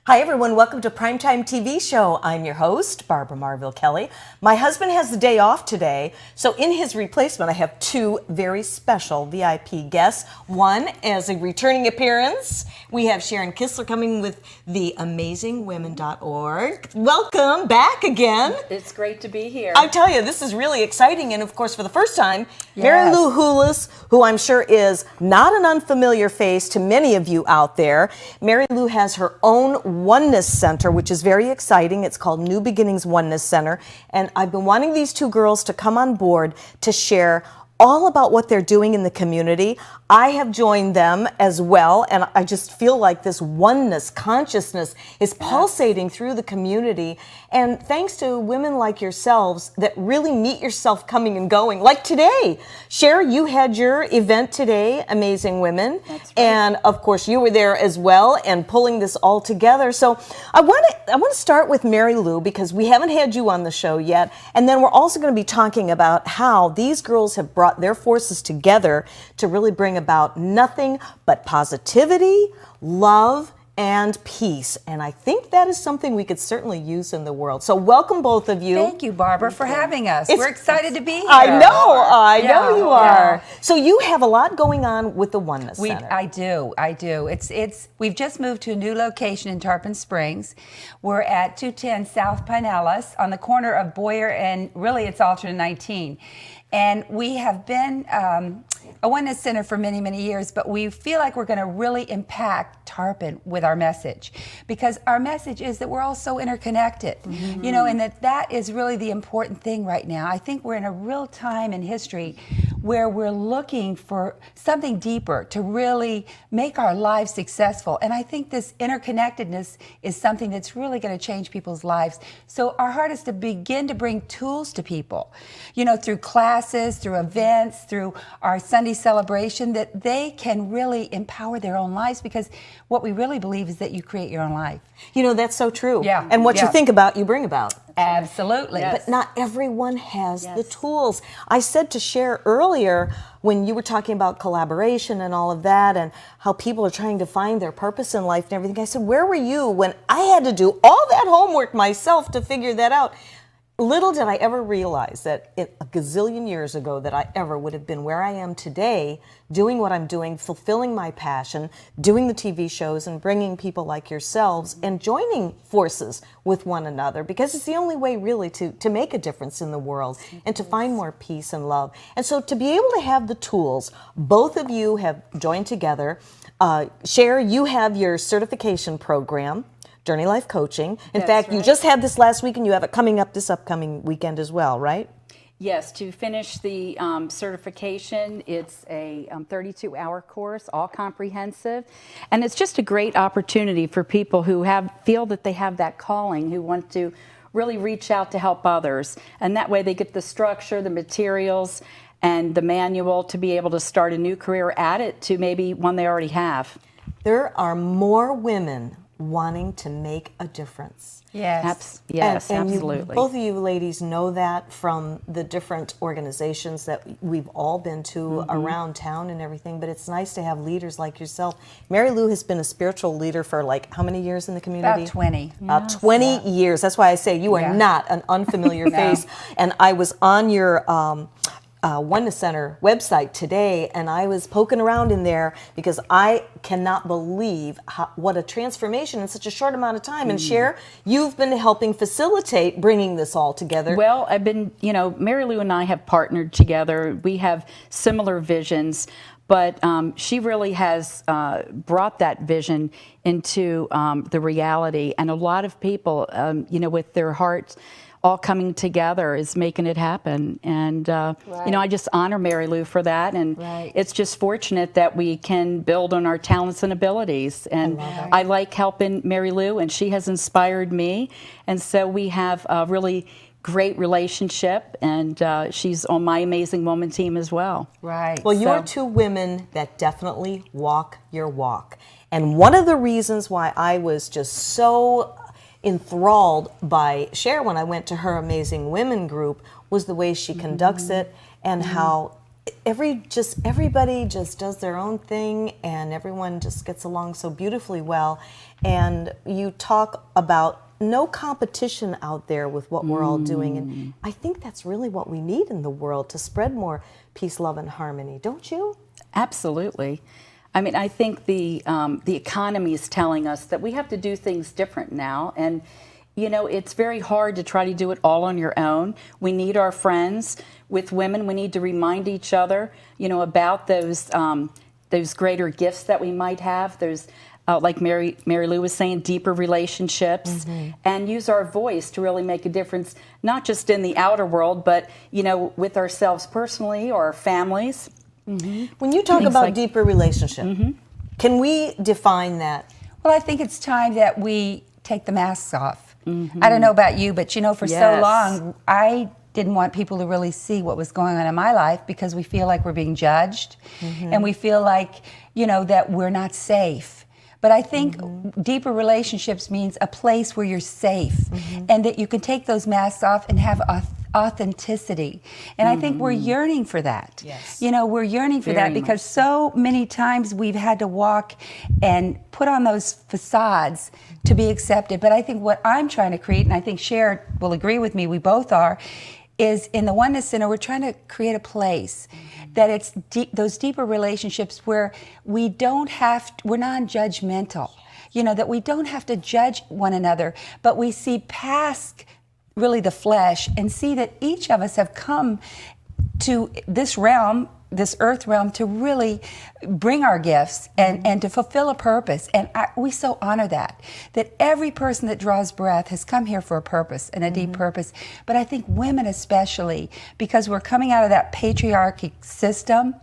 Hi everyone, welcome to Primetime TV Show. I'm your host, Barbara Marville Kelly. My husband has the day off today, so in his replacement I have two very special VIP guests. One as a returning appearance, we have Sharon Kistler coming with the AmazingWomen.org. Welcome back again. It's great to be here. I tell you, this is really exciting, and of course for the first time, Mary Lou Houlis, who I'm sure is not an unfamiliar face to many of you out there. Mary Lou has her own Oneness Center, which is very exciting. It's called New Beginnings Oneness Center. And I've been wanting these two girls to come on board to share all about what they're doing in the community. I have joined them as well, and I just feel like this oneness consciousness is pulsating through the community. And thanks to women like yourselves that really meet yourself coming and going, like today. Cher, you had your event today, Amazing Women. That's right. And of course you were there as well and pulling this all together. So I want to start with Mary Lou because we haven't had you on the show yet. And then we're also going to be talking about how these girls have brought their forces together to really bring about nothing but positivity, love, and peace. And I think that is something we could certainly use in the world. So welcome both of you. Thank you, Barbara, for having us. We're excited to be here. I know you are. So you have a lot going on with the Oneness Center. I do. We've just moved to a new location in Tarpon Springs. We're at 210 South Pinellas on the corner of Boyer and really it's alternate 19. And we have been a Oneness Center for many, many years, but we feel like we're going to really impact Tarpon with our message, because our message is that we're all so interconnected, you know, and that is really the important thing right now. I think we're in a real time in history where we're looking for something deeper to really make our lives successful. And I think this interconnectedness is something that's really going to change people's lives. So our heart is to begin to bring tools to people, you know, through classes, through events, through our Sunday celebration, that they can really empower their own lives, because what we really believe is that you create your own life. You know, that's so true. Yeah. And what you think about, you bring about. Absolutely. Yes. But not everyone has the tools. I said to Cher earlier, when you were talking about collaboration and all of that, and how people are trying to find their purpose in life and everything, I said, where were you when I had to do all that homework myself to figure that out? Little did I ever realize that a gazillion years ago that I ever would have been where I am today, doing what I'm doing, fulfilling my passion, doing the TV shows and bringing people like yourselves and joining forces with one another, because it's the only way really to make a difference in the world and to find more peace and love. And so to be able to have the tools, both of you have joined together. Cher, you have your certification program, Journey Life Coaching. In fact, you just had this last week and you have it coming up this upcoming weekend as well, right? Yes, to finish the certification, it's a 32-hour course, all comprehensive, and it's just a great opportunity for people who feel that they have that calling, who want to really reach out to help others, and that way they get the structure, the materials, and the manual to be able to start a new career, add it to maybe one they already have. There are more women wanting to make a difference. Yes. Yes, and absolutely. Both of you ladies know that from the different organizations that we've all been to around town and everything, but it's nice to have leaders like yourself. Mary Lou has been a spiritual leader for like how many years in the community? About 20. About 20 years. That's why I say you are not an unfamiliar face. And I was on your Oneness Center website today, and I was poking around in there because I cannot believe what a transformation in such a short amount of time. And Cher, you've been helping facilitate bringing this all together. Well, I've been, you know, Mary Lou and I have partnered together. We have similar visions, but she really has brought that vision into the reality. And a lot of people, you know, with their hearts all coming together is making it happen. And, you know, I just honor Mary Lou for that. And it's just fortunate that we can build on our talents and abilities. And I like helping Mary Lou, and she has inspired me. And so we have a really great relationship, and she's on my Amazing Woman team as well. Right. Well, you're two women that definitely walk your walk. And one of the reasons why I was just so enthralled by Cher when I went to her Amazing Women group was the way she conducts it, and how everybody just does their own thing, and everyone just gets along so beautifully well. And you talk about no competition out there with what we're all doing, and I think that's really what we need in the world to spread more peace, love, and harmony. Don't you? Absolutely. I mean, I think the economy is telling us that we have to do things different now, and you know, it's very hard to try to do it all on your own. We need our friends. With women, we need to remind each other, you know, about those greater gifts that we might have. Those, like Mary Lou was saying, deeper relationships, and use our voice to really make a difference, not just in the outer world, but you know, with ourselves personally or our families. When you talk about deeper relationship, can we define that? Well, I think it's time that we take the masks off. I don't know about you, but you know, for so long, I didn't want people to really see what was going on in my life because we feel like we're being judged and we feel like, you know, that we're not safe. But I think deeper relationships means a place where you're safe and that you can take those masks off and have authenticity. And I think we're yearning for that. Yes. You know, we're yearning for Very that because so many times we've had to walk and put on those facades to be accepted. But I think what I'm trying to create, and I think Cher will agree with me, we both are, is in the Oneness Center, we're trying to create a place that it's those deeper relationships where we don't have, we're non-judgmental, you know, that we don't have to judge one another, but we see past really the flesh and see that each of us have come to this realm, this earth realm, to really bring our gifts and to fulfill a purpose. And we so honor that every person that draws breath has come here for a purpose and a deep purpose. But I think women especially, because we're coming out of that patriarchy system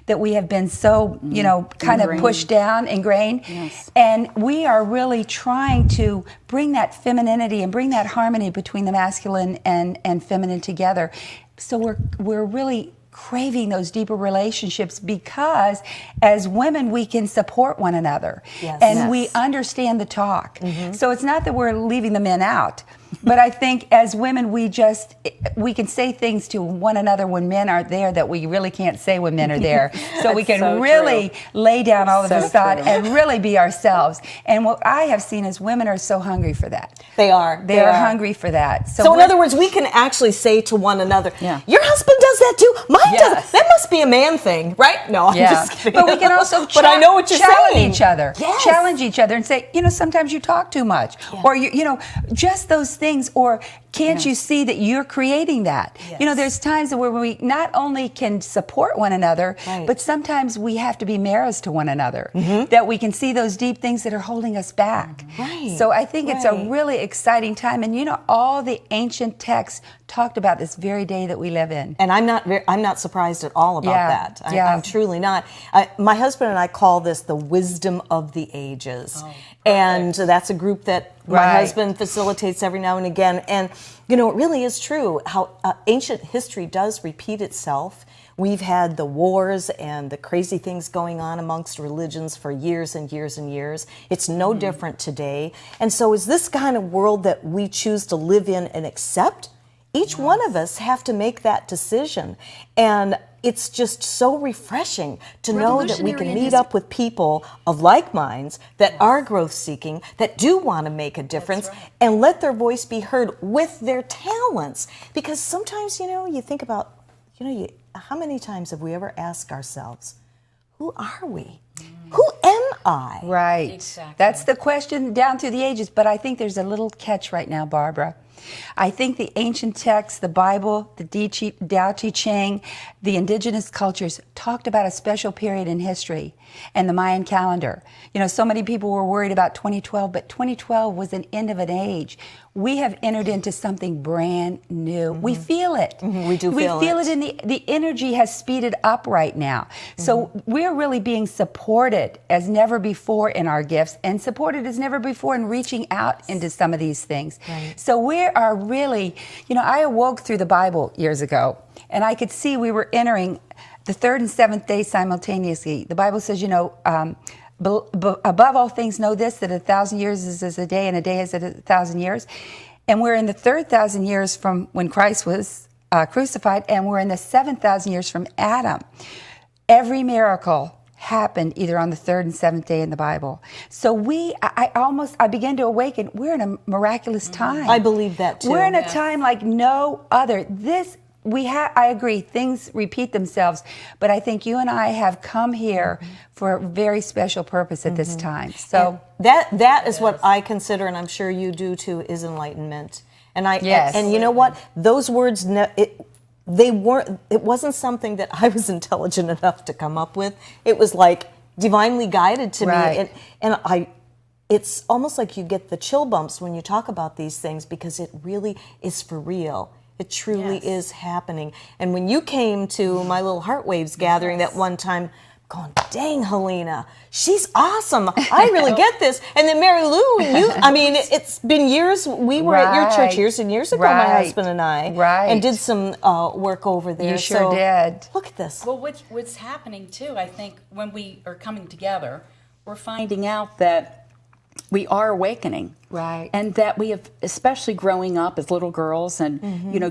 that we have been so, you know, kind of pushed down, ingrained. Yes. And we are really trying to bring that femininity and bring that harmony between the masculine and feminine together. So we're really craving those deeper relationships because as women we can support one another and we understand the talk. So it's not that we're leaving the men out, but I think as women we can say things to one another when men aren't there that we really can't say when men are there. So we can so really lay down all the So facade true. and really be ourselves. And what I have seen is women are so hungry for that. They are. They are hungry for that. So in other words, we can actually say to one another, Yeah. your husband does that too? Mine Yes. does. That must be a man thing, right? No, I'm just kidding. But we can also but I know what you're challenge saying. each other. Yes. Challenge each other and say, you know, sometimes you talk too much. Or, you know, just those things. Or can't you see that you're creating that? Yes. You know, there's times where we not only can support one another, but sometimes we have to be mirrors to one another. That we can see those deep things that are holding us back. Right. So I think it's a really exciting time. And, you know, all the ancient texts talked about this very day that we live in. And I'm not surprised at all about that. I'm truly not. My husband and I call this the wisdom of the ages. And that's a group that my husband facilitates every now and again. And, you know, it really is true how ancient history does repeat itself. We've had the wars and the crazy things going on amongst religions for years and years and years. It's no different today. And so is this kind of world that we choose to live in and accept? Each one of us have to make that decision. And it's just so refreshing to know that we can meet up with people of like minds that are growth seeking, that do want to make a difference, and let their voice be heard with their talents. Because sometimes, you know, you think about, you know, how many times have we ever asked ourselves, who are we? Who am I? Right. Exactly. That's the question down through the ages. But I think there's a little catch right now, Barbara. I think the ancient texts, the Bible, the Tao Te Ching, the indigenous cultures talked about a special period in history and the Mayan calendar. You know, so many people were worried about 2012, but 2012 was an end of an age. We have entered into something brand new. We feel it. We do feel it. We feel it, and the energy has speeded up right now. So we're really being supported as never before in our gifts and supported as never before in reaching out into some of these things. Right. So we are really, you know, I awoke through the Bible years ago, and I could see we were entering the third and seventh day simultaneously. The Bible says, you know, above all things know this, that 1,000 years is as a day and a day is as 1,000 years. And we're in the third 1,000 years from when Christ was crucified, and we're in the 7,000 years from Adam. Every miracle happened either on the third and seventh day in the Bible. So I began to awaken. We're in a miraculous time. I believe that too. We're in a time like no other. I agree, things repeat themselves, but I think you and I have come here for a very special purpose at this time. So that is what I consider, and I'm sure you do too, is enlightenment. And Yes. and you know what? Those words, it wasn't something that I was intelligent enough to come up with. It was like divinely guided to Right. me. And it's almost like you get the chill bumps when you talk about these things, because it really is for real. It truly is happening. And when you came to my little Heart Waves gathering that one time, going, dang, Helena, she's awesome. I really get this. And then Mary Lou, it's been years. We were at your church years and years ago, my husband and I, and did some work over there. You sure did. Look at this. Well, what's happening too, I think, when we are coming together, we're finding out that we are awakening. Right. And that we have, especially growing up as little girls and,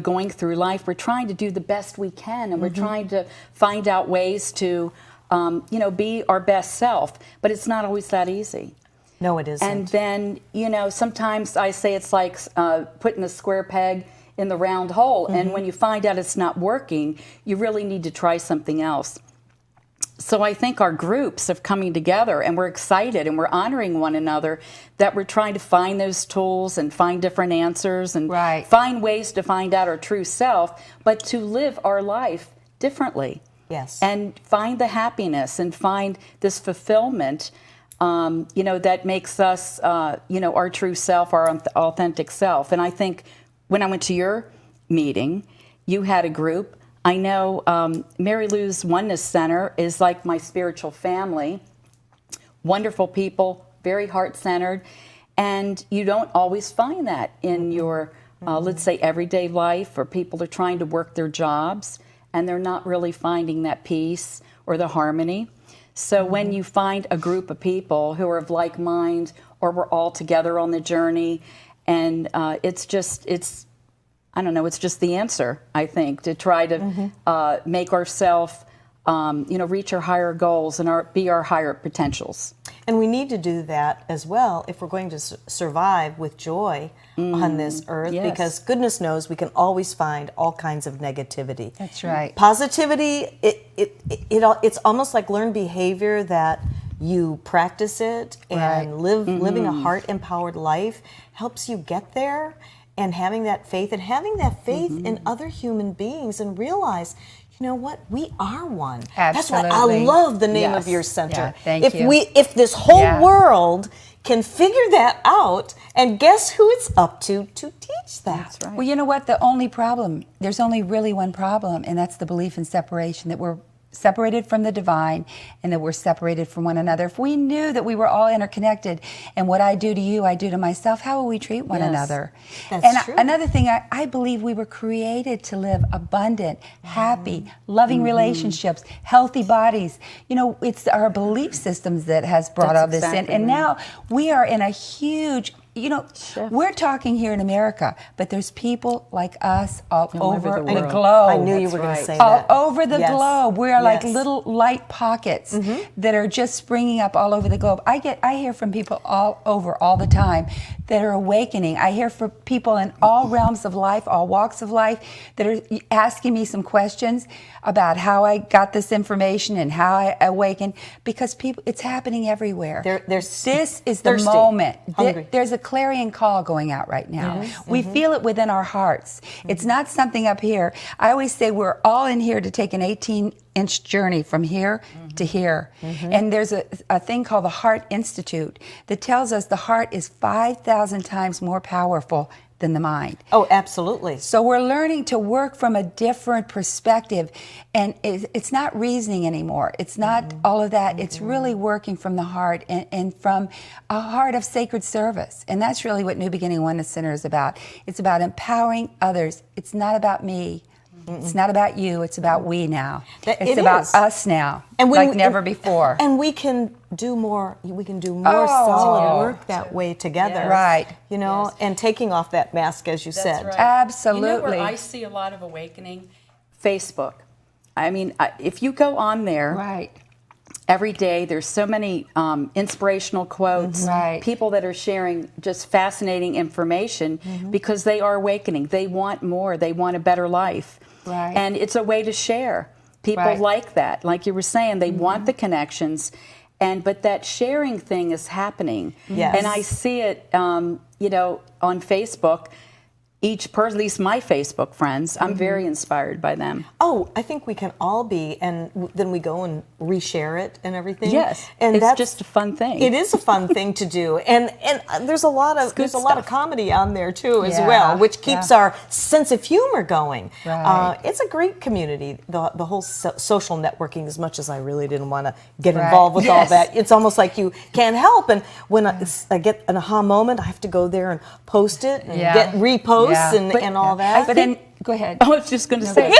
going through life, we're trying to do the best we can, and we're trying to find out ways to, be our best self. But it's not always that easy. No, it isn't. And then, sometimes I say it's like putting a square peg in the round hole. And when you find out it's not working, you really need to try something else. So I think our groups are coming together, and we're excited, and we're honoring one another, that we're trying to find those tools and find different answers and find ways to find out our true self, but to live our life differently. Yes. And find the happiness and find this fulfillment, that makes us, our true self, our authentic self. And I think when I went to your meeting, you had a group. I know Mary Lou's Oneness Center is like my spiritual family. Wonderful people, very heart-centered. And you don't always find that in your, let's say, everyday life, or people are trying to work their jobs and they're not really finding that peace or the harmony. So when you find a group of people who are of like mind, or we're all together on the journey, and it's just the answer, I think, to try to make ourselves, reach our higher goals and be our higher potentials. And we need to do that as well if we're going to survive with joy on this earth, because goodness knows we can always find all kinds of negativity. That's right. Positivity, it's almost like learned behavior that you practice it, and living a heart-empowered life helps you get there. And having that faith in other human beings, and realize, you know what, we are one. Absolutely. That's why I love the name of your center. Yeah, thank you. If this whole world can figure that out, and guess who it's up to teach that. That's right. Well, you know what, there's only really one problem, and that's the belief in separation, that we're separated from the divine, and that we're separated from one another. If we knew that we were all interconnected, and what I do to you, I do to myself, how will we treat one another? That's true. Another thing, I believe we were created to live abundant, happy, loving relationships, healthy bodies. It's our belief systems that has brought all this in. And now we are in a huge, we're talking here in America, but there's people like us all over the globe. I knew you were going to say all that. Over the globe. We are like little light pockets that are just springing up all over the globe. I hear from people all over all the time that are awakening. I hear from people in all realms of life, all walks of life, that are asking me some questions about how I got this information and how I awakened, because it's happening everywhere. This is the moment. There's a clarion call going out right now. We feel it within our hearts. It's not something up here. I always say we're all in here to take an 18-inch journey from here to here. And there's a thing called the Heart Institute that tells us the heart is 5,000 times more powerful than the mind. Oh, absolutely. So we're learning to work from a different perspective, and it's not reasoning anymore. It's not all of that. It's really working from the heart, and from a heart of sacred service. And that's really what New Beginning Oneness Center is about. It's about empowering others. It's not about me. It's not about you, it's about we now. It It's about is. us now, And like never before. And we can do more. We can do more solid work that way together. Yes. Right. You know, and taking off that mask, as you said. Right. Absolutely. You know where I see a lot of awakening? Facebook. I mean, if you go on there, Right. every day there's so many inspirational quotes, Right. people that are sharing just fascinating information because they are awakening. They want more. They want a better life. Right. And it's a way to share. People Right. like that. Like you were saying, they want the connections. But that sharing thing is happening. Yes. And I see it, you know, on Facebook. Each person, at least my Facebook friends, I'm very inspired by them. Oh, I think we can all be, and then we go and reshare it and everything. Yes, and it's that's just a fun thing. It is a fun thing to do, and there's a lot of good lot of stuff. comedy on there too as Yeah, well, which keeps yeah. our sense of humor going. Right. It's a great community. The whole social networking. As much as I really didn't want to get Right. involved with all Yes. that, it's almost like you can't help. And when I get an aha moment, I have to go there and post it and Yeah. get reposts Yeah. and all that. But then, go ahead. I was just going to say,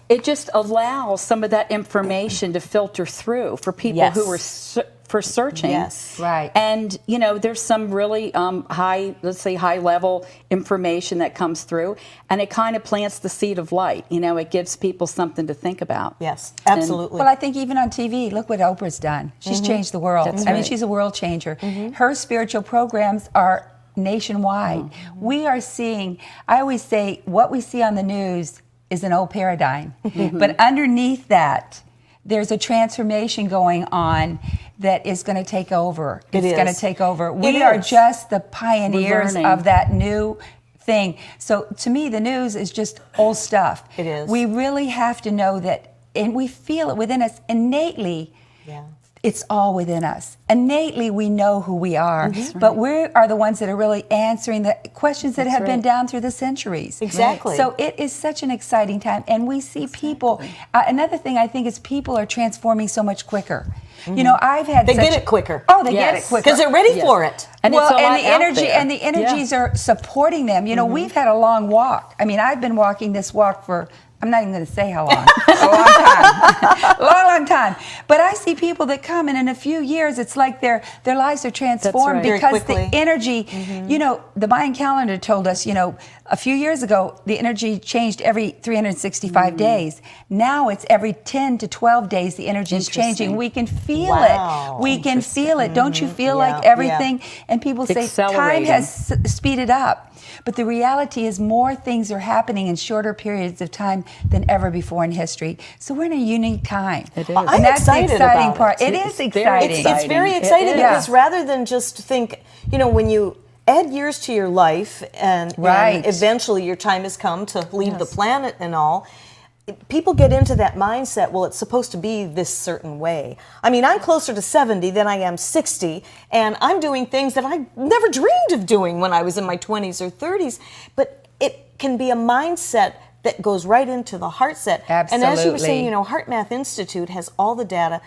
it just allows some of that information to filter through for people Yes. who are for searching. Yes. Right. And, you know, there's some really high level information that comes through, and it kind of plants the seed of light. You know, it gives people something to think about. Yes, absolutely. Well, I think even on TV, look what Oprah's done. She's changed the world. That's I mean, right. she's a world changer. Her spiritual programs are nationwide. We are seeing, I always say, what we see on the news is an old paradigm. But underneath that, there's a transformation going on that is going to take over. It It's going to is. take over. It We are is. just the pioneers learning. of that new thing. So to me, the news is just old stuff. It is. We really have to know that, and we feel it within us innately. Yeah. It's all within us. Innately, we know who we are, but we are the ones that are really answering the questions that have been right. down through the centuries. Exactly. So it is such an exciting time, and we see people. Another thing I think is people are transforming so much quicker. You know, I've had They such, get it quicker. Oh, they get it Yes. quicker Because they're ready Yes. for it. And well, it's a lot and the out energy there. and the energies are supporting them. You know, we've had a long walk. I mean, I've been walking this walk for, I'm not even going to say how long. A long time. long time. But I see people that come, and in a few years, it's like their lives are transformed right. Very because quickly. the energy, you know, the Mayan calendar told us, you know, a few years ago, the energy changed every 365 days. Now it's every 10 to 12 days, the energy is changing. Interesting. We can feel Wow. it. We can feel it. Don't you feel Yeah, like everything? And people say time Accelerating. has speeded up. But the reality is more things are happening in shorter periods of time than ever before in history. So we're in a unique time. It is. And I'm that's excited the exciting about part. it. It is It's very exciting. It's very It exciting is. because Yeah. rather than just think, you know, when you add years to your life and Right. eventually your time has come to leave the planet and all, people get into that mindset, well, it's supposed to be this certain way. I mean, I'm closer to 70 than I am 60, and I'm doing things that I never dreamed of doing when I was in my 20s or 30s, but it can be a mindset that goes right into the heart set. And as you were saying, Absolutely. you know, Heart Math Institute has all the data.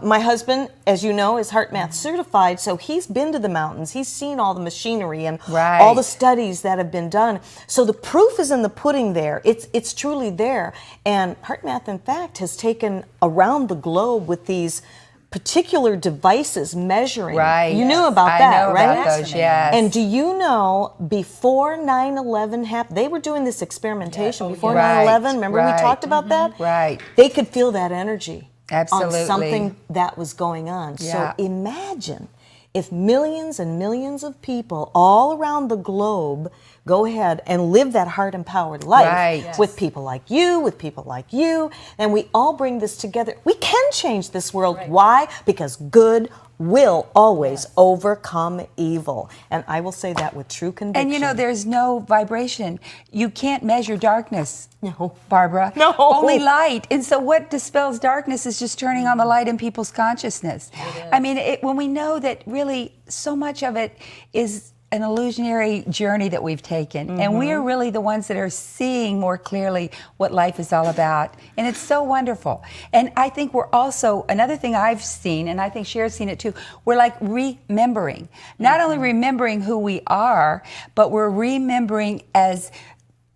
My husband, as you know, is Heart Math certified, so he's been to the mountains. He's seen all the machinery and Right. all the studies that have been done. So the proof is in the pudding there. It's truly there. And Heart Math, in fact, has taken around the globe with these particular devices measuring. Right. You knew Yes. about I that, know right? about those, yes. And do you know, before 9/11 happened, they were doing this experimentation before yeah. 9/11. Remember we Right. talked about that? Right. They could feel that energy Absolutely. on something that was going on. Yeah. So imagine if millions and millions of people all around the globe go ahead and live that heart-empowered life Right. Yes. with people like you, and we all bring this together. We can change this world. Why? Because good will always overcome evil. And I will say that with true conviction. And you know, there's no vibration. You can't measure darkness. No. Barbara. No. Only light. And so what dispels darkness is just turning on the light in people's consciousness. I mean, when we know that really so much of it is an illusionary journey that we've taken. And we are really the ones that are seeing more clearly what life is all about. And it's so wonderful. And I think we're also, another thing I've seen, and I think Cher's seen it too, we're like remembering. Not only remembering who we are, but we're remembering as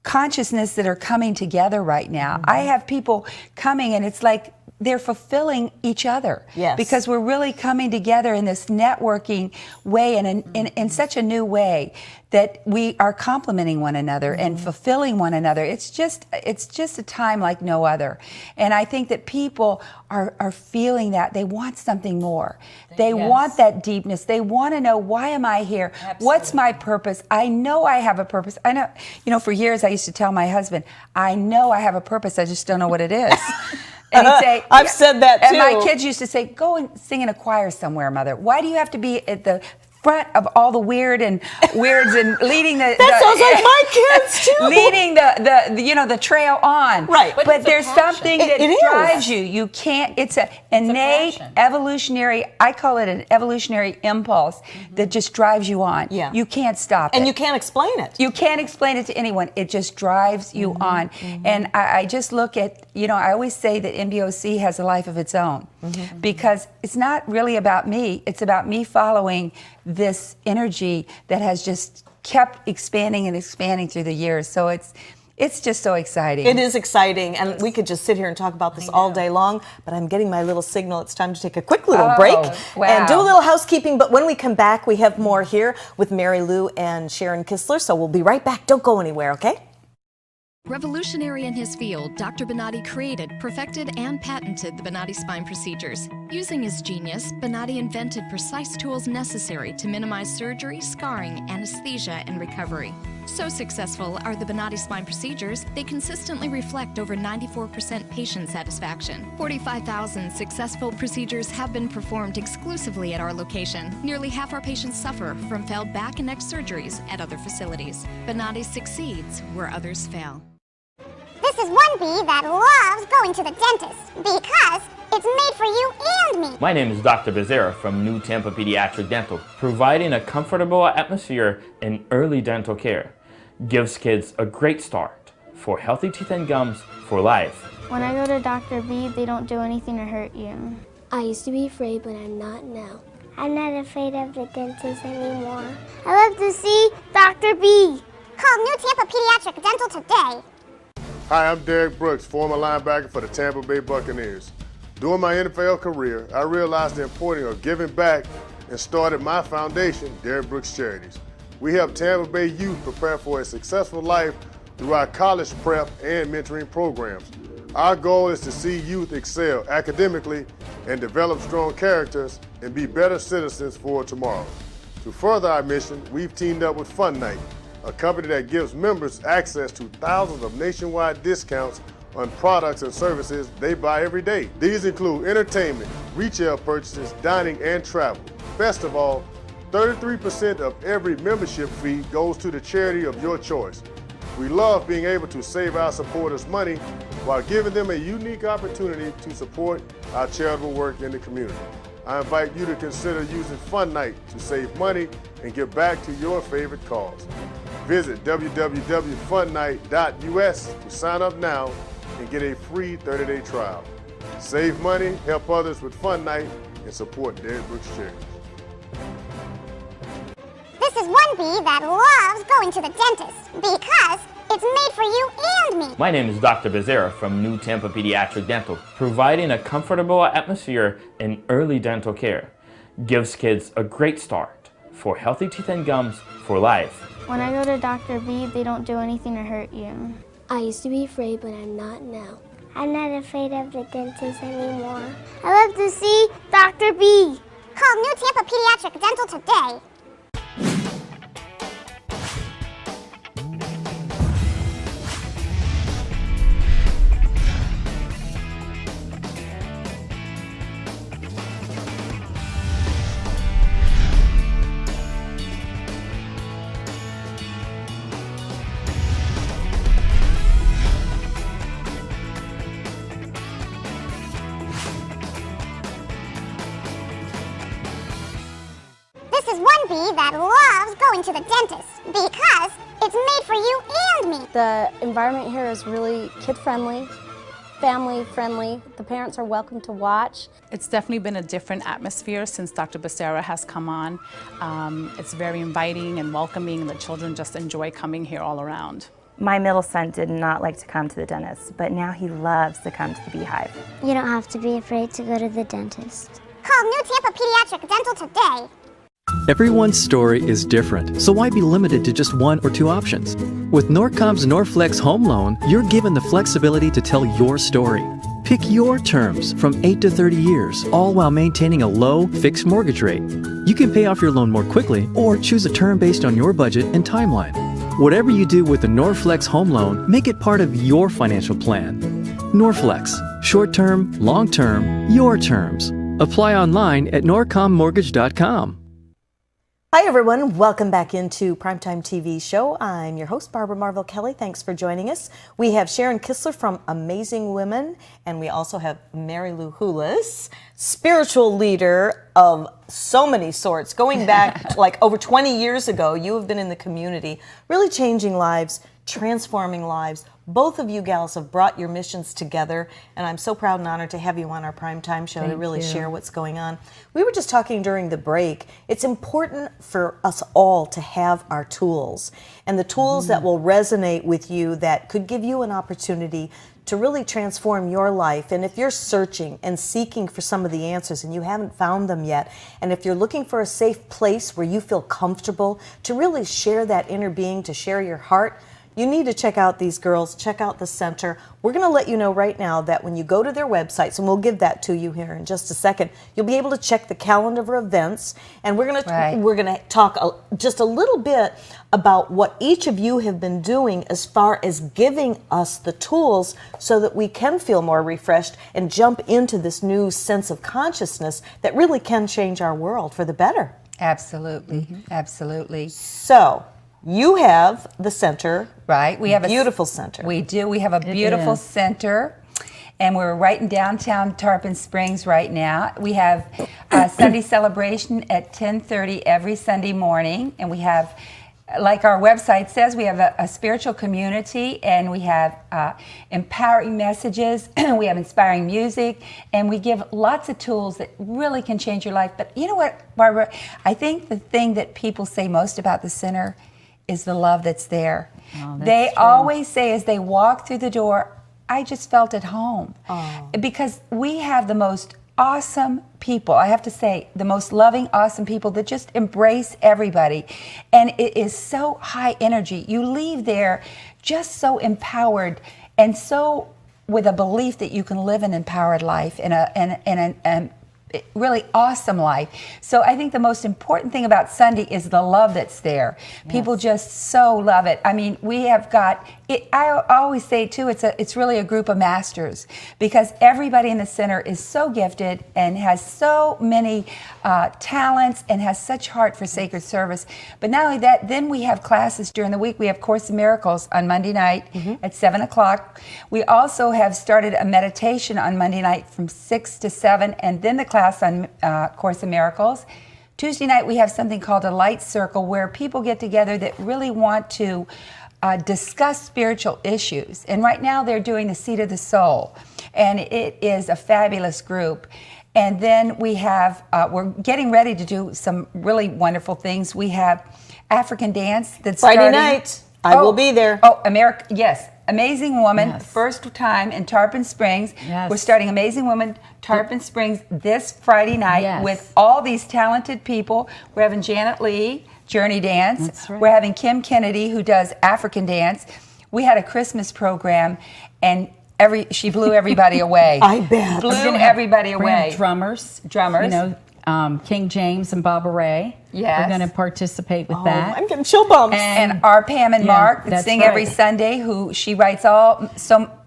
consciousness that are coming together right now. I have people coming and it's like they're fulfilling each other. Yes. Because we're really coming together in this networking way and in such a new way that we are complementing one another and fulfilling one another. It's just a time like no other. And I think that people are feeling that. They want something more. They want that deepness. They want to know, why am I here? Absolutely. What's my purpose? I know I have a purpose. I know, for years I used to tell my husband, I know I have a purpose, I just don't know what it is. And he'd say, I've said that too. And my kids used to say, go and sing in a choir somewhere, Mother. Why do you have to be at the front of all the weirds and leading the That sounds like my kids too. leading the trail on. Right. But there's something that It is. drives you. You can't, it's an innate passion. evolutionary, I call it an evolutionary impulse that just drives you on. Yeah. You can't stop it. And you can't explain it. You can't explain it to anyone. It just drives you on. And I just look at, I always say that MBOC has a life of its own because it's not really about me. It's about me following this energy that has just kept expanding and expanding through the years. So it's just so exciting. It is exciting, and we could just sit here and talk about this all day long, but I'm getting my little signal. It's time to take a quick little break and do a little housekeeping. But when we come back, we have more here with Mary Lou and Sharon Kistler, so we'll be right back. Don't go anywhere, okay? Revolutionary in his field, Dr. Bonatti created, perfected, and patented the Bonatti spine procedures. Using his genius, Bonatti invented precise tools necessary to minimize surgery, scarring, anesthesia, and recovery. So successful are the Bonatti spine procedures, they consistently reflect over 94% patient satisfaction. 45,000 successful procedures have been performed exclusively at our location. Nearly half our patients suffer from failed back and neck surgeries at other facilities. Bonatti succeeds where others fail. This is one bee that loves going to the dentist because it's made for you and me. My name is Dr. Becerra from New Tampa Pediatric Dental, providing a comfortable atmosphere in early dental care. Gives kids a great start for healthy teeth and gums for life. When I go to Dr. B, they don't do anything to hurt you. I used to be afraid, but I'm not now. I'm not afraid of the dentist anymore. I love to see Dr. B. Call New Tampa Pediatric Dental today. Hi, I'm Derek Brooks, former linebacker for the Tampa Bay Buccaneers. During my NFL career, I realized the importance of giving back and started my foundation, Derek Brooks Charities. We help Tampa Bay youth prepare for a successful life through our college prep and mentoring programs. Our goal is to see youth excel academically and develop strong characters and be better citizens for tomorrow. To further our mission, we've teamed up with Fun Night, a company that gives members access to thousands of nationwide discounts on products and services they buy every day. These include entertainment, retail purchases, dining, and travel. Best of all, 33% of every membership fee goes to the charity of your choice. We love being able to save our supporters money while giving them a unique opportunity to support our charitable work in the community. I invite you to consider using Fun Night to save money and give back to your favorite cause. Visit www.funnight.us to sign up now and get a free 30-day trial. Save money, help others with Fun Night, and support Derek Brooks Charities. This is one bee that loves going to the dentist because it's made for you and me. My name is Dr. Becerra from New Tampa Pediatric Dental, providing a comfortable atmosphere in early dental care. Gives kids a great start for healthy teeth and gums for life. When I go to Dr. B, they don't do anything to hurt you. I used to be afraid, but I'm not now. I'm not afraid of the dentist anymore. I love to see Dr. B. Call New Tampa Pediatric Dental today. This is one bee that loves going to the dentist because it's made for you and me. The environment here is really kid-friendly, family-friendly. The parents are welcome to watch. It's definitely been a different atmosphere since Dr. Becerra has come on. It's very inviting and welcoming, and the children just enjoy coming here all around. My middle son did not like to come to the dentist, but now he loves to come to the Beehive. You don't have to be afraid to go to the dentist. Call New Tampa Pediatric Dental today. Everyone's story is different, so why be limited to just one or two options? With Norcom's Norflex Home Loan, you're given the flexibility to tell your story. Pick your terms from 8 to 30 years, all while maintaining a low, fixed mortgage rate. You can pay off your loan more quickly or choose a term based on your budget and timeline. Whatever you do with the Norflex Home Loan, make it part of your financial plan. Norflex, short-term, long-term, your terms. Apply online at norcommortgage.com. Hi, everyone. Welcome back into Primetime TV Show. I'm your host, Barbara Marvel Kelly. Thanks for joining us. We have Sharon Kistler from Amazing Women, and we also have Mary Lou Hulis, spiritual leader of so many sorts. Going back like over 20 years ago, you have been in the community, really changing lives, transforming lives. Both of you gals have brought your missions together, and I'm so proud and honored to have you on our Primetime Show to really share what's going on. We were just talking during the break. It's important for us all to have our tools, and the tools that will resonate with you, that could give you an opportunity to really transform your life. And if you're searching and seeking for some of the answers and you haven't found them yet, and if you're looking for a safe place where you feel comfortable to really share that inner being, to share your heart, you need to check out these girls, check out the center. We're going to let you know right now that when you go to their websites, and we'll give that to you here in just a second, you'll be able to check the calendar of events, and we're going to talk just a little bit about what each of you have been doing as far as giving us the tools so that we can feel more refreshed and jump into this new sense of consciousness that really can change our world for the better. Absolutely, absolutely. So, you have the center. Right. We have a beautiful center. We do. We have a beautiful center. And we're right in downtown Tarpon Springs right now. We have a Sunday celebration at 10:30 every Sunday morning. And we have, like our website says, we have a spiritual community, and we have empowering messages. We have inspiring music, and we give lots of tools that really can change your life. But you know what, Barbara? I think the thing that people say most about the center is the love that's there. They always say as they walk through the door, I just felt at home. Because we have the most awesome people. I have to say, the most loving, awesome people that just embrace everybody. And it is so high energy. You leave there just so empowered and so with a belief that you can live an empowered life and a really awesome life. So I think the most important thing about Sunday is the love that's there. Yes. People just so love it. I mean, we have got it. I always say too, it's really a group of masters, because everybody in the center is so gifted and has so many talents and has such heart for sacred service. But not only that, then we have classes during the week. We have Course in Miracles on Monday night at 7 o'clock. We also have started a meditation on Monday night from 6 to 7, and then the class on Course in Miracles. Tuesday night we have something called a light circle, where people get together that really want to discuss spiritual issues. And right now they're doing the Seat of the Soul, and it is a fabulous group. And then we have, we're getting ready to do some really wonderful things. We have African dance that's Friday night. I will be there. Oh, yes. Amazing Woman, first time in Tarpon Springs. Yes. We're starting Amazing Woman Tarpon Springs this Friday night with all these talented people. We're having Janet Lee, Journey Dance. That's right. We're having Kim Kennedy, who does African dance. We had a Christmas program, and she blew everybody away. I bet. Blew everybody away. Drummers. You know, King James and Barbara Ray. Yes. We're going to participate with that. I'm getting chill bumps. And our Pam and Mark that sing every Sunday, who she writes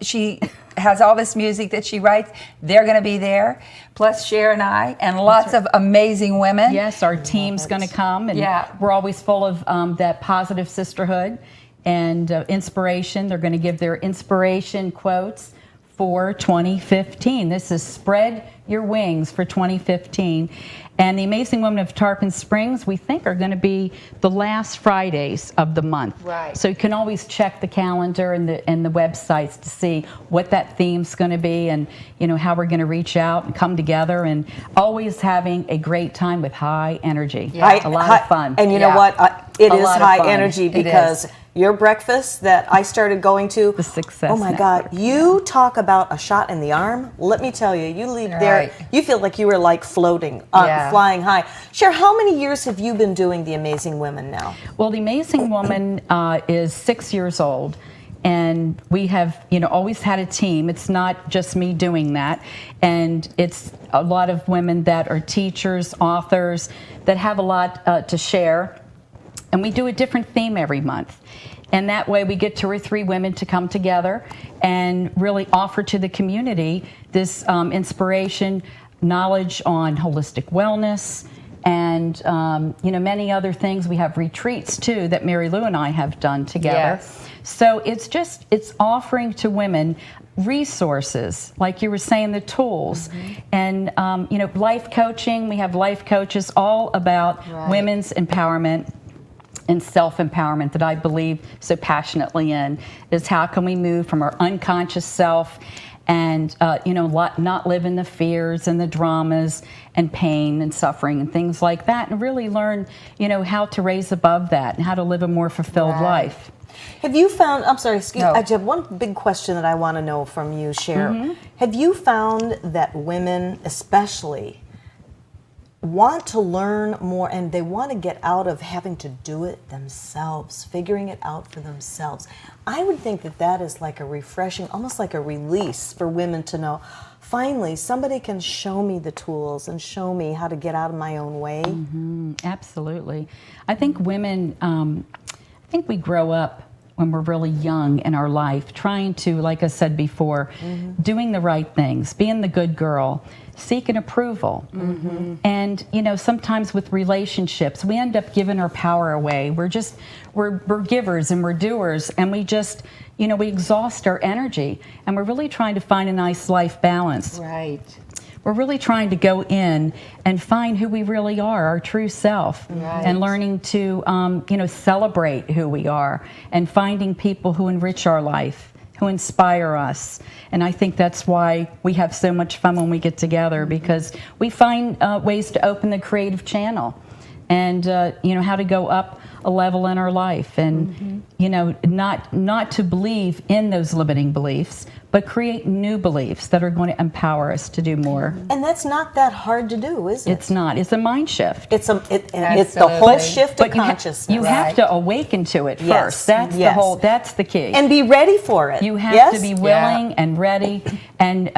she has all this music that she writes. They're going to be there, plus Cher and I, and lots of amazing women. Yes, our team's going to come, and we're always full of that positive sisterhood and inspiration. They're going to give their inspiration quotes for 2015. This is Spread Your Wings for 2015. And the Amazing Women of Tarpon Springs, we think, are going to be the last Fridays of the month. Right. So you can always check the calendar and the websites to see what that theme's going to be, and how we're going to reach out and come together, and always having a great time with high energy. A lot of fun. And you know what? It is high energy, because your breakfast that I started going to. The Success Oh my Network, God, you talk about a shot in the arm. Let me tell you, you leave there, you feel like you were like floating, flying high. Cher, how many years have you been doing the Amazing Women now? Well, the Amazing Woman is 6 years old. And we have, always had a team. It's not just me doing that. And it's a lot of women that are teachers, authors, that have a lot to share. And we do a different theme every month. And that way we get 2 or 3 women to come together and really offer to the community this inspiration, knowledge on holistic wellness, and many other things. We have retreats too that Mary Lou and I have done together. Yes. So it's offering to women resources, like you were saying, the tools, and life coaching. We have life coaches, all about women's empowerment and self-empowerment that I believe so passionately in. Is how can we move from our unconscious self and not live in the fears and the dramas and pain and suffering and things like that, and really learn how to raise above that and how to live a more fulfilled life. Have you found, I'm sorry, excuse me, I have one big question that I want to know from you, Cher. Have you found that women especially want to learn more and they want to get out of having to do it themselves, figuring it out for themselves? I would think that that is like a refreshing, almost like a release for women to know, finally, somebody can show me the tools and show me how to get out of my own way. Absolutely. I think women, I think we grow up when we're really young in our life, trying to, like I said before, doing the right things, being the good girl, seeking approval. And, sometimes with relationships, we end up giving our power away. We're givers and we're doers, and we just, we exhaust our energy, and we're really trying to find a nice life balance. Right. We're really trying to go in and find who we really are, our true self, and learning to, celebrate who we are, and finding people who enrich our life, who inspire us. And I think that's why we have so much fun when we get together, because we find ways to open the creative channel, and how to go up a level in our life, and not to believe in those limiting beliefs, but create new beliefs that are going to empower us to do more. And that's not that hard to do, is it? It's not. It's a mind shift. It's the whole shift of consciousness. You have to awaken to it first. That's the whole. That's the key. And be ready for it. You have to be willing and ready. And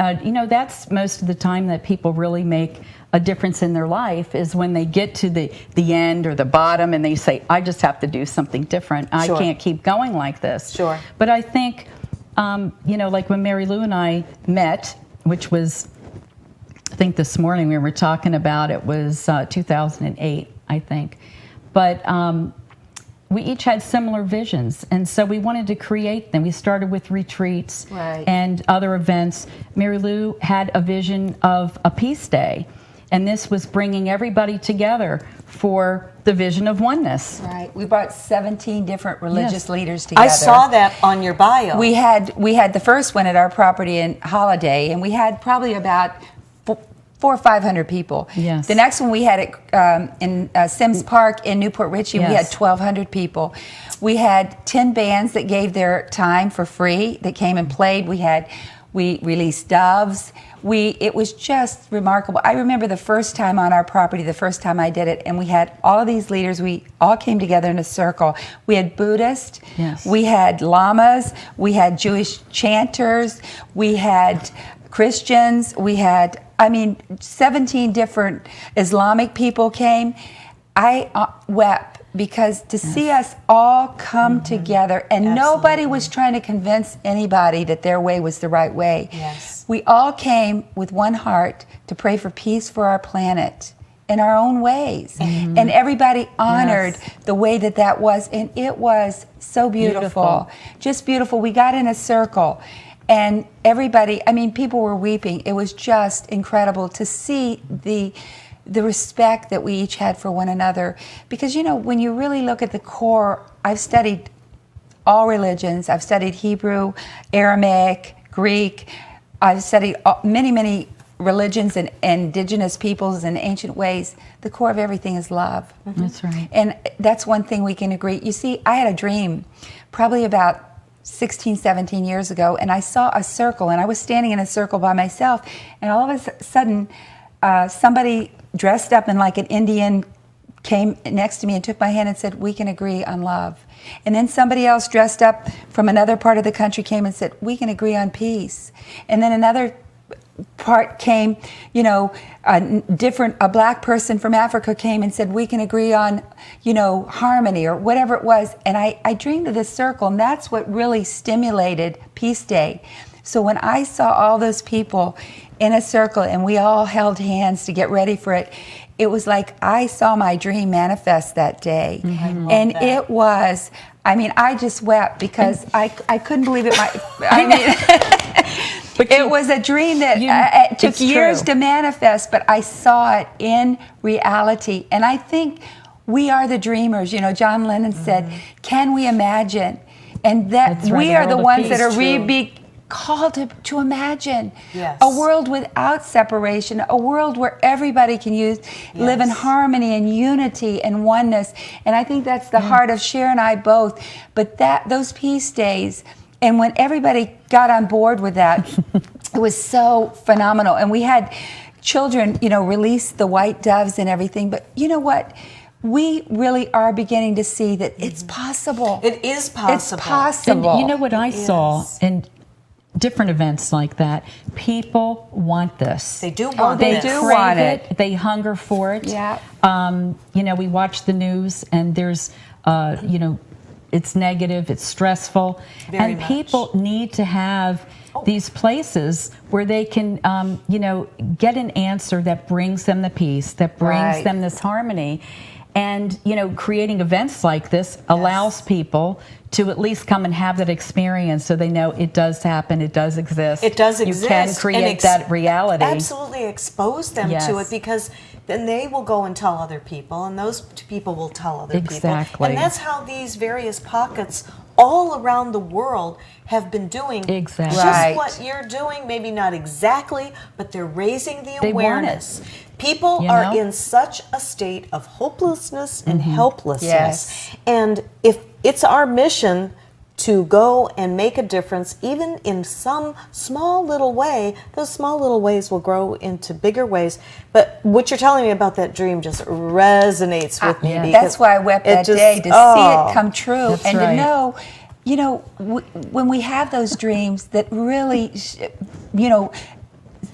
that's most of the time that people really make a difference in their life, is when they get to the end or the bottom and they say, I just have to do something different. I can't keep going like this. Sure. But I think, like when Mary Lou and I met, which was, I think this morning we were talking about, it was 2008, I think. But we each had similar visions, and so we wanted to create them. We started with retreats and other events. Mary Lou had a vision of a peace day, and this was bringing everybody together for the vision of oneness. Right. We brought 17 different religious leaders together. I saw that on your bio. We had the first one at our property in Holiday, and we had probably about 400 or 500 people. Yes. The next one we had at in Sims Park in Newport Richey, we had 1,200 people. We had 10 bands that gave their time for free that came and played. We released doves. It was just remarkable. I remember the first time on our property, the first time I did it, and we had all of these leaders. We all came together in a circle. We had Buddhists, we had lamas, we had Jewish chanters, we had Christians, we had, 17 different Islamic people came. I wept, because to see us all come together, and nobody was trying to convince anybody that their way was the right way. Yes. We all came with one heart to pray for peace for our planet in our own ways. And everybody honored the way that was, and it was so beautiful. Just beautiful. We got in a circle, and everybody, people were weeping. It was just incredible to see the respect that we each had for one another. Because, when you really look at the core, I've studied all religions. I've studied Hebrew, Aramaic, Greek. I've studied many religions and indigenous peoples and ancient ways, the core of everything is love. That's right. And that's one thing we can agree. You see, I had a dream probably about 16, 17 years ago, and I saw a circle, and I was standing in a circle by myself, and all of a sudden, somebody dressed up in like an Indian came next to me and took my hand and said, "We can agree on love." And then somebody else dressed up from another part of the country came and said, "We can agree on peace." And then another part came, you know, a black person from Africa came and said, "We can agree on, you know, harmony," or whatever it was. And I dreamed of this circle, and that's what really stimulated Peace Day. So when I saw all those people in a circle and we all held hands to get ready for it, it was like I saw my dream manifest that day. And it was, I mean, I just wept because I couldn't believe it. I mean, it was a dream that it took years to manifest, but I saw it in reality. And I think we are the dreamers. You know, John Lennon said, "Can we imagine?" And that we are the ones that are called to imagine a world without separation, a world where everybody can live in harmony and unity and oneness. And I think that's the heart of Cher and I both. But those peace days, and when everybody got on board with that, it was so phenomenal. And we had children, you know, release the white doves and everything. But you know what? We really are beginning to see that it's possible. It is possible. It's possible. And you know what I saw in different events like that? People want this. They do want They this. crave it. They hunger for it. Yeah. You know, we watch the news and there's, you know, it's negative, it's stressful. Very and much. people need to have these places where they can, you know, get an answer that brings them the peace, that brings them this harmony. And, you know, creating events like this allows people to at least come and have that experience so they know it does happen, it does exist. It does exist. You can create that reality. Absolutely expose them to it, because then they will go and tell other people, and those people will tell other people. And that's how these various pockets all around the world have been doing just what you're doing, maybe not exactly, but they're raising the awareness. People are in such a state of hopelessness and helplessness. And if it's our mission to go and make a difference, even in some small little way, those small little ways will grow into bigger ways. But what you're telling me about that dream just resonates with me. That's why I wept that day, to see it come true. And to know, you know, when we have those dreams that really, you know,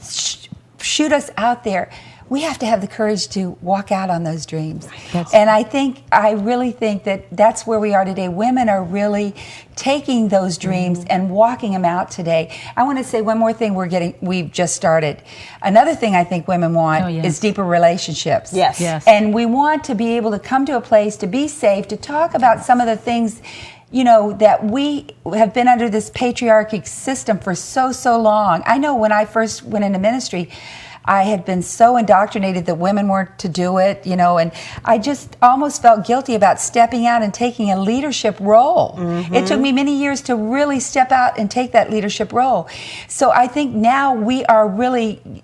shoot us out there, we have to have the courage to walk out on those dreams. And I really think that that's where we are today. Women are really taking those dreams and walking them out today. I want to say one more thing we've just started. Another thing I think women want is deeper relationships. And we want to be able to come to a place to be safe, to talk about some of the things, you know, that we have been under this patriarchic system for so long. I know when I first went into ministry, I had been so indoctrinated that women weren't to do it, you know, and I just almost felt guilty about stepping out and taking a leadership role. It took me many years to really step out and take that leadership role. So I think now we are really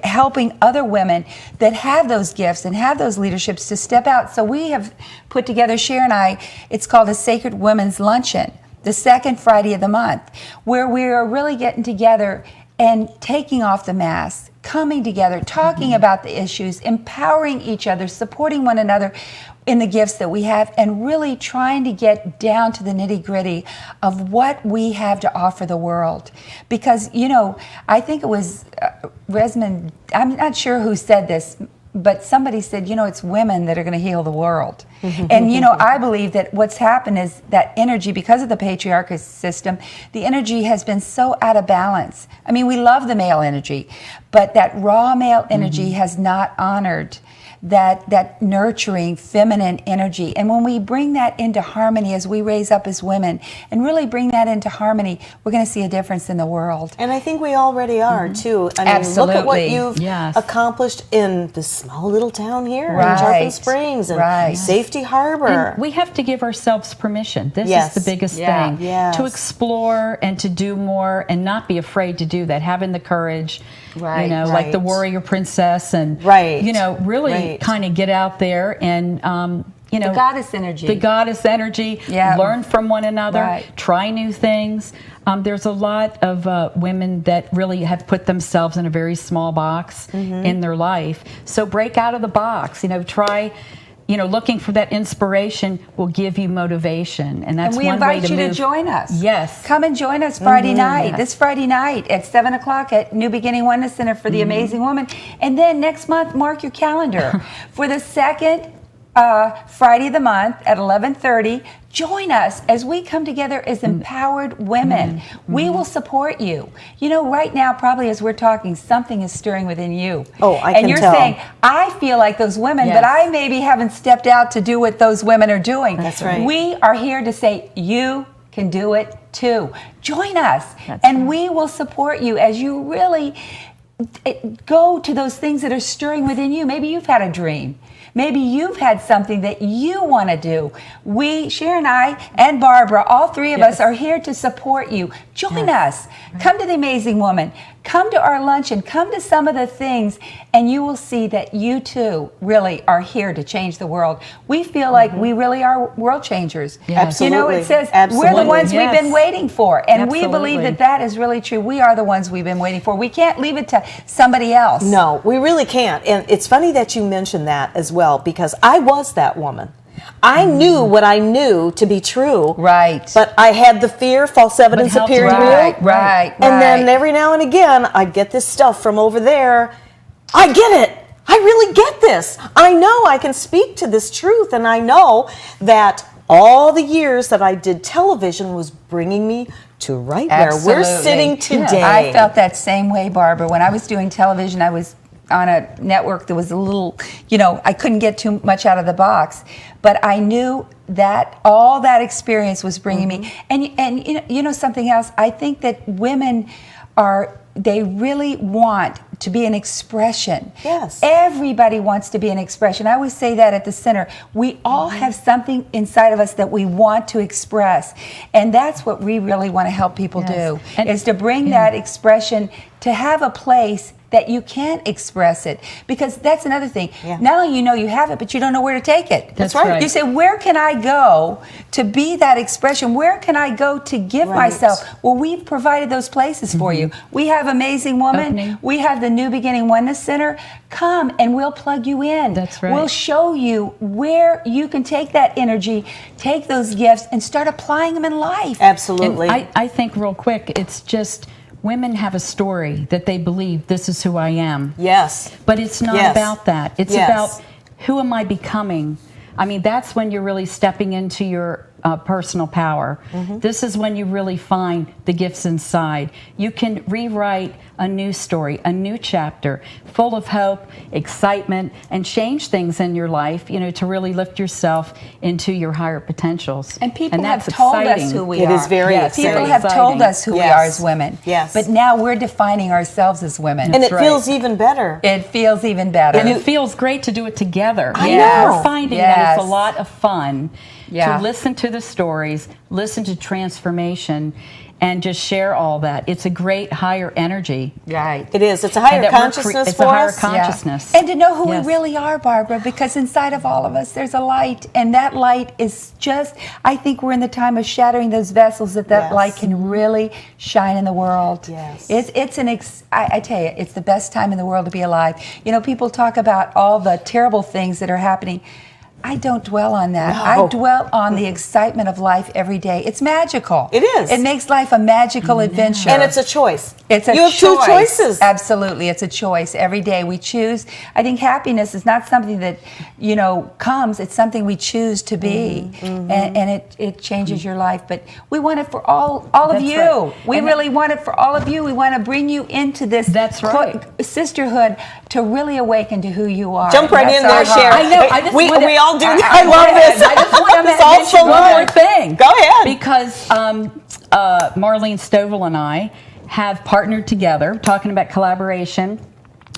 helping other women that have those gifts and have those leaderships to step out. So we have put together, Cher and I, it's called a Sacred Women's Luncheon, the second Friday of the month, where we are really getting together and taking off the masks, coming together, talking about the issues, empowering each other, supporting one another in the gifts that we have, and really trying to get down to the nitty-gritty of what we have to offer the world. Because, you know, I think it was Resmond, I'm not sure who said this, but somebody said, you know, it's women that are going to heal the world. And, you know, I believe that what's happened is that energy, because of the patriarchal system, the energy has been so out of balance. I mean, we love the male energy, but that raw male energy has not honored that nurturing feminine energy. And when we bring that into harmony as we raise up as women and really bring that into harmony, we're going to see a difference in the world. And I think we already are too. I mean, Absolutely. look at what you've Yes. accomplished in this small little town here Right. in Tarpon Springs and Right. Safety Harbor. And we have to give ourselves permission. This Yes. is the biggest Yeah. thing. Yes. To explore and to do more and not be afraid to do that. Having the courage, Right. you know, like the Right. warrior princess and, Right. you know, really Right. kind of get out there and, you know, The goddess energy. The goddess energy, Yeah. learn from one another, Right. try new things. There's a lot of women that really have put themselves in a very small box in their life. So break out of the box, you know, try, you know, looking for that inspiration will give you motivation. And that's And we one way invite to you move. to join us. Yes. Come and join us Friday night, Yes. this Friday night at 7 o'clock at New Beginning Oneness Center for the Amazing Woman. And then next month, mark your calendar for the second Friday of the month at 11:30. Join us as we come together as empowered women. We will support you. You know, right now, probably as we're talking, something is stirring within you. Oh, I And can you're tell. saying, I feel like those women, Yes. but I maybe haven't stepped out to do what those women are doing. That's right. We are here to say, you can do it too. Join us, and we will support you as you really go to those things that are stirring within you. Maybe you've had a dream. Maybe you've had something that you want to do. We, Sharon and I, and Barbara, all three of us are here to support you. Join us. Come to the Amazing Woman. Come to our luncheon. Come to some of the things, and you will see that you too really are here to change the world. We feel like we really are world changers. Yes. You know, it Absolutely. says Absolutely. we're the ones we've been Yes. waiting for, and we believe Absolutely. that that is really true. We are the ones we've been waiting for. We can't leave it to somebody else. No, we really can't. And it's funny that you mentioned that as well, because I was that woman. I knew what I knew to be true. Right. But I had the fear, false evidence helped appearing real. Right. And then every now and again, I'd get this stuff from over there. I get it. I really get this. I know I can speak to this truth. And I know that all the years that I did television was bringing me to right where we're sitting today. I felt that same way, Barbara. When I was doing television, I was on a network that was a little, you know, I couldn't get too much out of the box. But I knew that all that experience was bringing me. And you know something else? I think that women they really want to be an expression. Yes. Everybody wants to be an expression. I always say that at the center. We all have something inside of us that we want to express. And that's what we really want to help people do, is to bring that expression, to have a place that you can express it. Because that's another thing. Not only you know you have it, but you don't know where to take it. That's right. You say, where can I go to be that expression? Where can I go to give myself? Well, we've provided those places for you. We have Amazing Woman. Opening. We have the New Beginning Oneness Center. Come and we'll plug you in. That's right. We'll show you where you can take that energy, take those gifts, and start applying them in life. Absolutely. And I think real quick, it's just women have a story that they believe this is who I am. Yes. But it's not Yes. about that. It's Yes. about who am I becoming? I mean, that's when you're really stepping into your personal power. This is when you really find the gifts inside. You can rewrite a new story, a new chapter, full of hope, excitement, and change things in your life, you know, to really lift yourself into your higher potentials. And people have that's told exciting. us who we It are. is very exciting. People have told us who we Yes. are as women. Yes. But now we're defining ourselves as women. And it right. feels even better. It feels even better. And it feels great to do it together. I know. We're finding that Yes. it's a lot of fun Yeah. to listen to the stories, listen to transformation, and just share all that. It's a great higher energy. Right. It is. It's a higher And that we're consciousness it's for a higher us. consciousness. And to know who Yes. we really are, Barbara, because inside of all of us there's a light, and that light is just, I think we're in the time of shattering those vessels that Yes. light can really shine in the world. Yes. I tell you, it's the best time in the world to be alive. You know, people talk about all the terrible things that are happening. I don't dwell on that. No. I dwell on the excitement of life every day. It's magical. It is. It makes life a magical adventure. And it's a choice. It's a You have choice. 2 choices. Absolutely, it's a choice. Every day we choose. I think happiness is not something that, comes. It's something we choose to be, and it changes your life. But we want it for all of you. Right. We really want it for all of you. We want to bring you into this sisterhood to really awaken to who you are. Jump right in there, Cher. I know. We all do. I love this. I just want to mention one more thing. Go ahead. Because Marlene Stovall and I have partnered together, talking about collaboration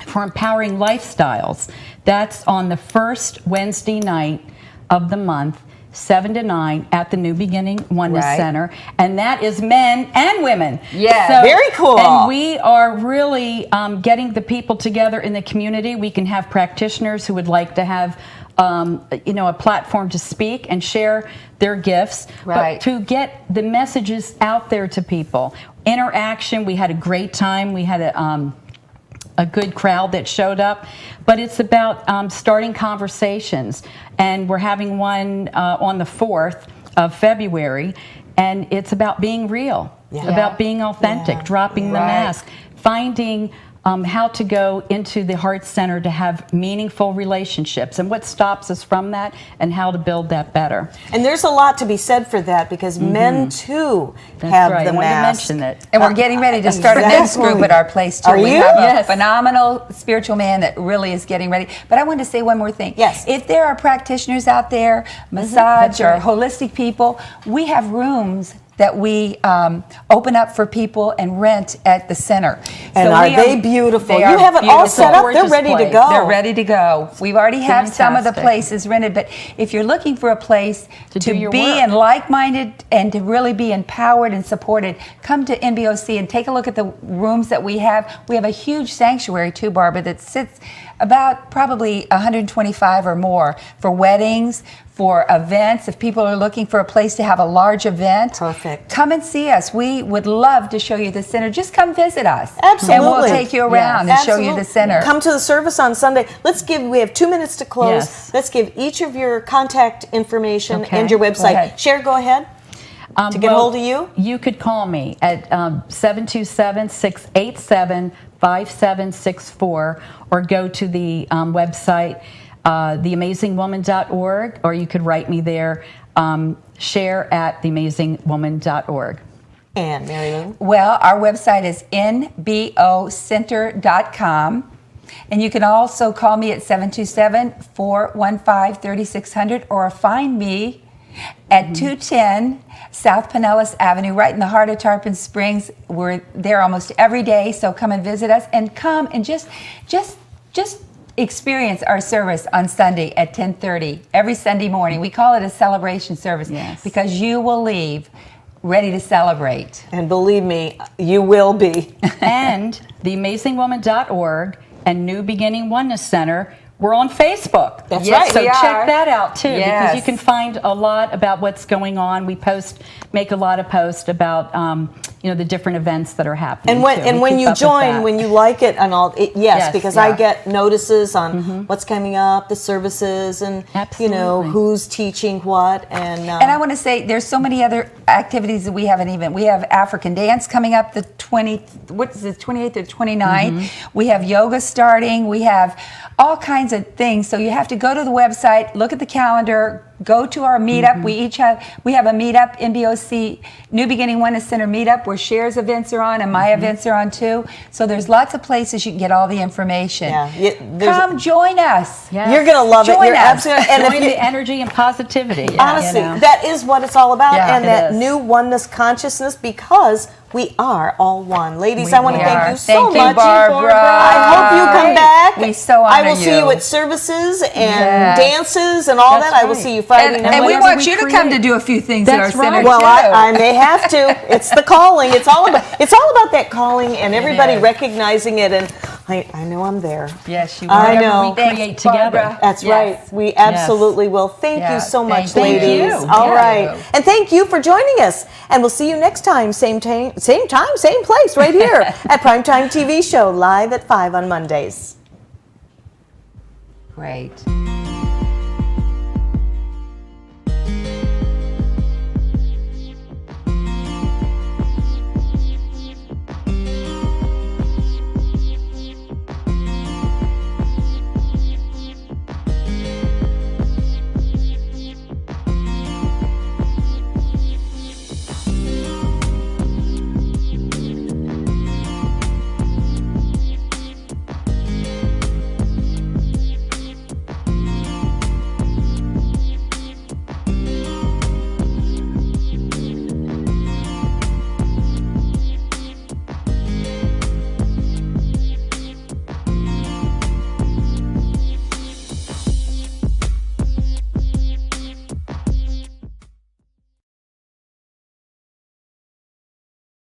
for empowering lifestyles. That's on the first Wednesday night of the month, 7 to 9 at the New Beginning Oneness Center. And that is men and women. Yeah, very cool. And we are really getting the people together in the community. We can have practitioners who would like to have a platform to speak and share their gifts, but to get the messages out there to people. Interaction, we had a great time. We had a good crowd that showed up, but it's about starting conversations, and we're having one on the 4th of February, and it's about being real, about being authentic, dropping the mask, finding how to go into the heart center to have meaningful relationships and what stops us from that and how to build that better. And there's a lot to be said for that, because men too have the mask. To mention it. And we're getting ready to start a men's group at our place too. Are we you? have a phenomenal spiritual man that really is getting ready. But I wanted to say one more thing. Yes. If there are practitioners out there, massage or holistic people, we have rooms that we open up for people and rent at the center. And so are they beautiful? You have it all set up. They're ready to go. They're ready to go. We've already have some of the places rented, but if you're looking for a place to be and like-minded and to really be empowered and supported, come to NBOC and take a look at the rooms that we have. We have a huge sanctuary too, Barbara, that sits about probably 125 or more for weddings, for events. If people are looking for a place to have a large event, come and see us. We would love to show you the center. Just come visit us. Absolutely. And we'll take you around and show you the center. Come to the service on Sunday. We have 2 minutes to close. Yes. Let's give each of your contact information and your website. Cher, go ahead. To get hold of you? You could call me at 727-687-5764 or go to the website theamazingwoman.org, or you could write me there, share@theamazingwoman.org. And Mary Lou? Well, our website is nbocenter.com. And you can also call me at 727-415-3600 or find me at 210 South Pinellas Avenue, right in the heart of Tarpon Springs. We're there almost every day, so come and visit us, and come and just experience our service on Sunday at 10:30 every Sunday morning. We call it a celebration service because you will leave ready to celebrate. And believe me, you will be. And theamazingwoman.org and New Beginning Oneness Center, we're on Facebook. That's right. So we check are. that out too, Yes. because you can find a lot about what's going on. We make a lot of posts about the different events that are happening. And when you join, when you like it and all, because I get notices on what's coming up, the services, and who's teaching what. And I want to say there's so many other activities that we haven't even. We have African dance coming up the 28th or 29th. We have yoga starting. We have all kinds of things. So you have to go to the website, look at the calendar, go to our meetup. We have a meetup, NBOC New Beginning Oneness Center meetup, where Cher's events are on and my events are on too. So there's lots of places you can get all the information. Come join us. Yes. You're going to love it. You're absolutely join the energy and positivity. Honestly, that is what it's all about, and that new oneness consciousness, because we are all one. Ladies, I want to thank you so much. Thank you, Barbara. I hope you come back. We so honor I will see you at services and dances and all that. I will see you Friday night. And we want you to come to do a few things at our center Well, too. I may have to. It's the calling. It's all about that calling and everybody recognizing it. And I know I'm there. Yes, you will. I know. We create together. That's right. We absolutely will. Thank you so much, ladies. You. All right. And thank you for joining us. And we'll see you next time, same time, same place, right here at Primetime TV Show, live at 5 on Mondays. Great.